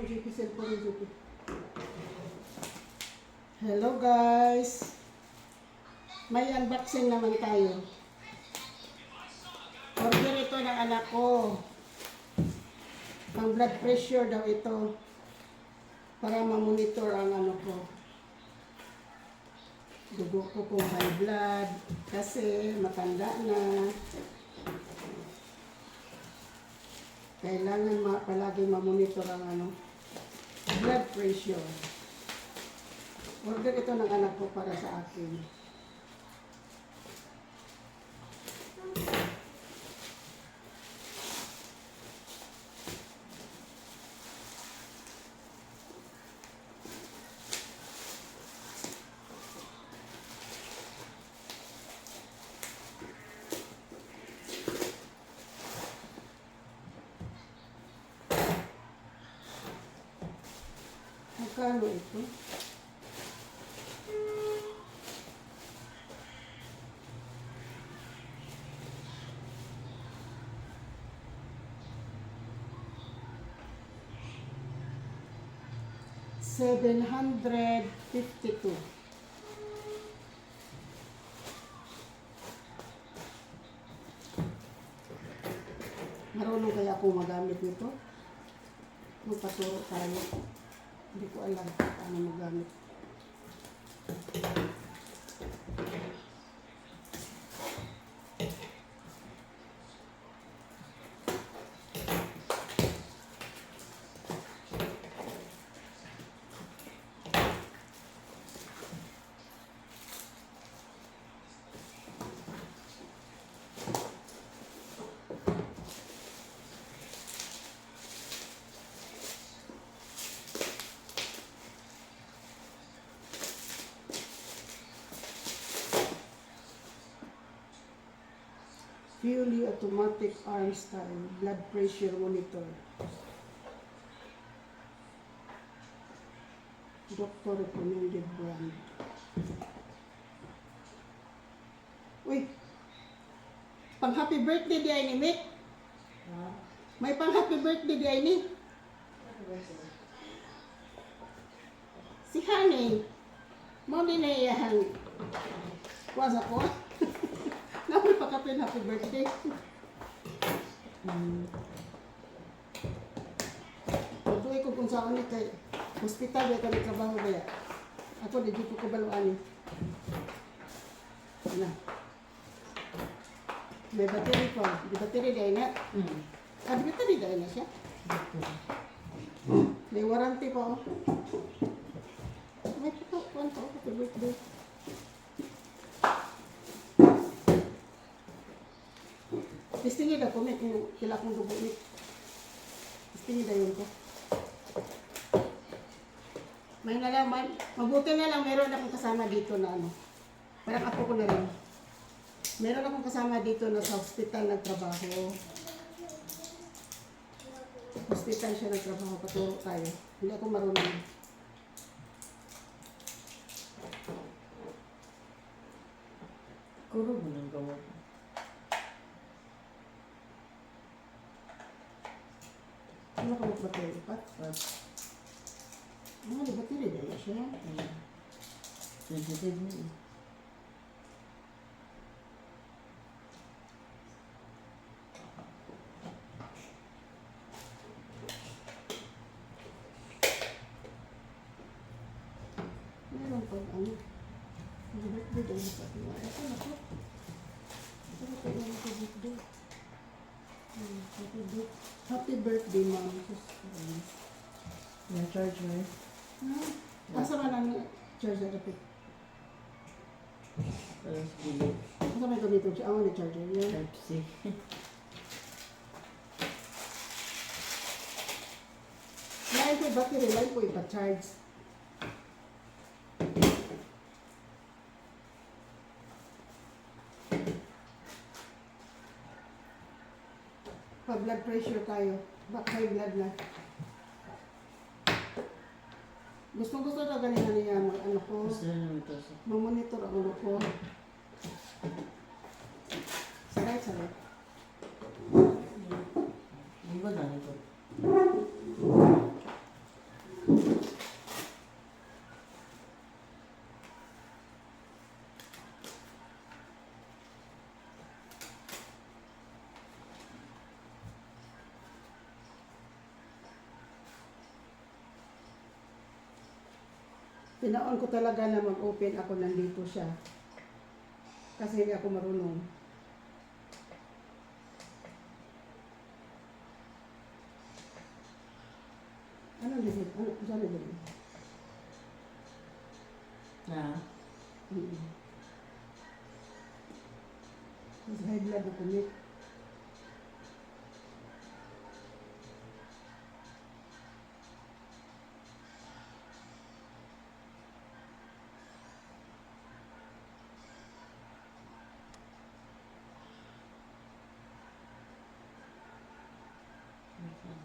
mo, JP, cellphone mo, JP. Hello guys! May unboxing naman tayo. Order ito ng anak ko. Pang blood pressure daw ito. Para ma-monitor ang ano ko. Dugo ko kung high blood. Kasi matanda na. Kailangan palagi ma-monitor ang ano, blood pressure. Order ito ng anak ko para sa akin. Magkano ito? $752. Marunong kaya ako magamit nito? Magpaturo tayo. Hindi ko alam paano magamit. Fully automatic arm style blood pressure monitor. Doctor recommended brand. Uy! Pang happy birthday di ay ni Mick? May pang happy birthday di ay ni? Si Honey. Mo din na iyahang kuwasa ko. Napoy pa kapin happy birthday. Tutuloy ko kung saan ni kay hospital ba kami trabaho ba. Ako di ko kabaluan ni. Na. May battery pa. Di battery dahil na. Di battery dahil na siya. May warranty pa. May pa ko happy birthday. Testingin ako may kung kila kong dugo ni. Testingin na yun ko. May nalaman. Mabuti na lang meron akong kasama dito na ano. Parang ako ko na rin. Meron akong kasama dito na sa hospital nagtrabaho. Hospital siya nagtrabaho. Paturo tayo. Hindi ako marunong. Kuro mo nang gawa. Ano ka mag-battery pa? Di battery dahil siya. Sensitive mo eh. Meron pa ano. Birthday dahil sa atin. Ako na po. Happy birthday, ma'am. Yung charger. Asa man ang charger na Tapos bilik. Asa man ito dito? Ang ano charger niya? Type-C. Lain po yung battery, lain po yung pa-charge. Pa-blood pressure tayo. Back high blood na. Gusto na ganyan niya ano ko. Gusto na naman ito. Mamonitor ang ano ko. Saray. Hindi ba na ito? Tinaon ko talaga na mag-open ako nandito siya. Kasi hindi ako marunong. Ano din? Ano? Saan din? Na. Mas high blood ako ni. Okay.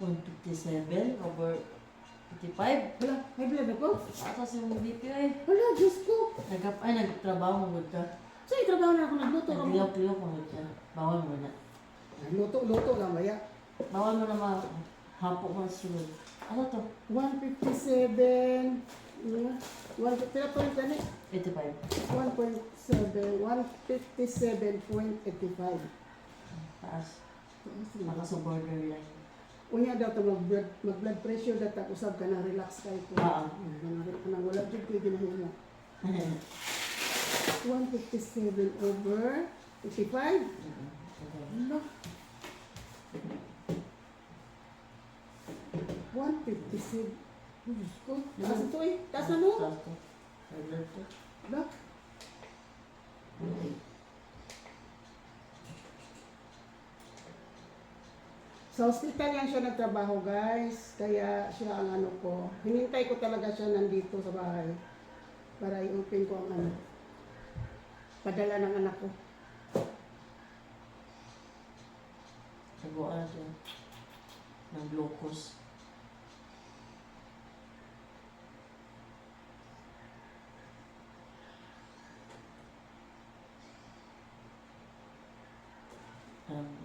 157 over 55. Wala, high blood ako? Atas yung BP eh. Wala, Diyos ko. Nagtrabaho mo ka. So, trabaho na ako nagluto. Nagliyaw-liyaw mo ka. Bawal mo na. Luto lang, maya. Bawal mo na mahapok mo sunod. Ano to? 157. Pila pa rin gani? 85. 1.7. 157.85. Taas. Maka sa borderline. Unya daw to mag-blood pressure data usab ka na relax kay ko. Kanang wala jud ko ginahimo. 157 over 55. Ano? 157. Diyos ko. Taas ito eh. Taas na mo. Taas to. Regular to. Ba? Sa hospital lang siya nagtrabaho, guys. Kaya siya ang ano ko. Hinintay ko talaga siya nandito sa bahay. Para i-open ko ang ano. Padala ng anak ko. Naguan siya. Ng glucose.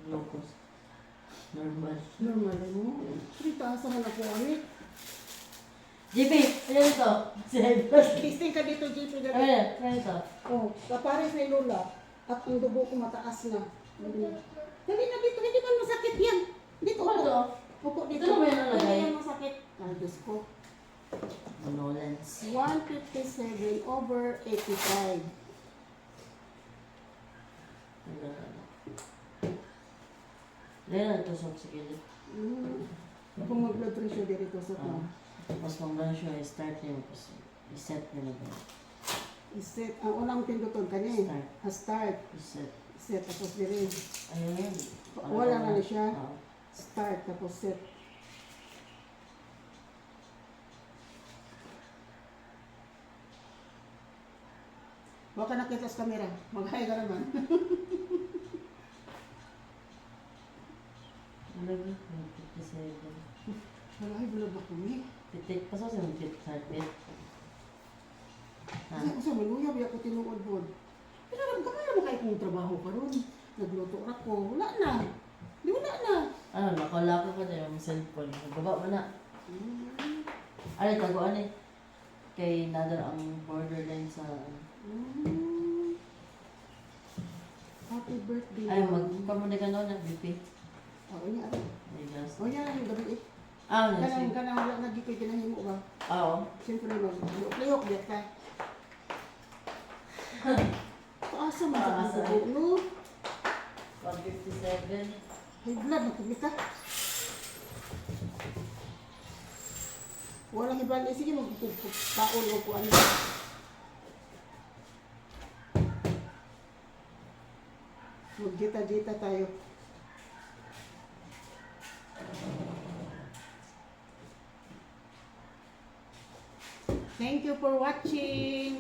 Glucose. Normal. Normal mo. Kita sa mga ko amit. JP! Ano ito? Si Hebron. Testing ka dito, JP. Ano ito? Oh, kapares ni Lola. At ang dugo ko mataas na. Dali na dito. Hindi man masakit yan. Dito. Ano to? Upo dito. Ito naman yung nalagay. Hindi yan masakit. Ay, Diyos ko. Monolens. 157 over 85. Lera ito sa sigilid. Kung mag-blood pressure dito sa ko. Tapos kung gano'n siya, start niyo. I-set niyo na ba? Iset. Ang unang pinduton ka niya. Start. I-set. Set. Tapos dire. Ayun. Wala na siya. Start. Tapos set. Huwag ka nakita sa camera. Mag-hi ka naman. Lagi. 57. Mag-hi bulag ako ni. Titik. Pasok sa mga heartbeat. Kasi ako sa maluya, biya ko tinuod po. Pero kamay naman kayo kung trabaho ka ron. Nagluto ako. Wala na. Di wala na. Ano, nakalako ko na yung cellphone. Nagbaba mo na. Ay, taguan eh. Kay nadal ang borderline sa... Happy birthday. Ay, magpamuni ka noon ng BP. Oo niya. Ay, gas. O yan ang gabi eh. Ah, Kanang nasi. wala na di ko ginahimo ba? Oo. Siyempre mag-liyok diya ka. Paasa mo sa Paasa. dugo, no? 157. May blood na kumita. Walang ibali. Sige, magpupagkaon o kung ano. Magjita-jita tayo. Thank you for watching.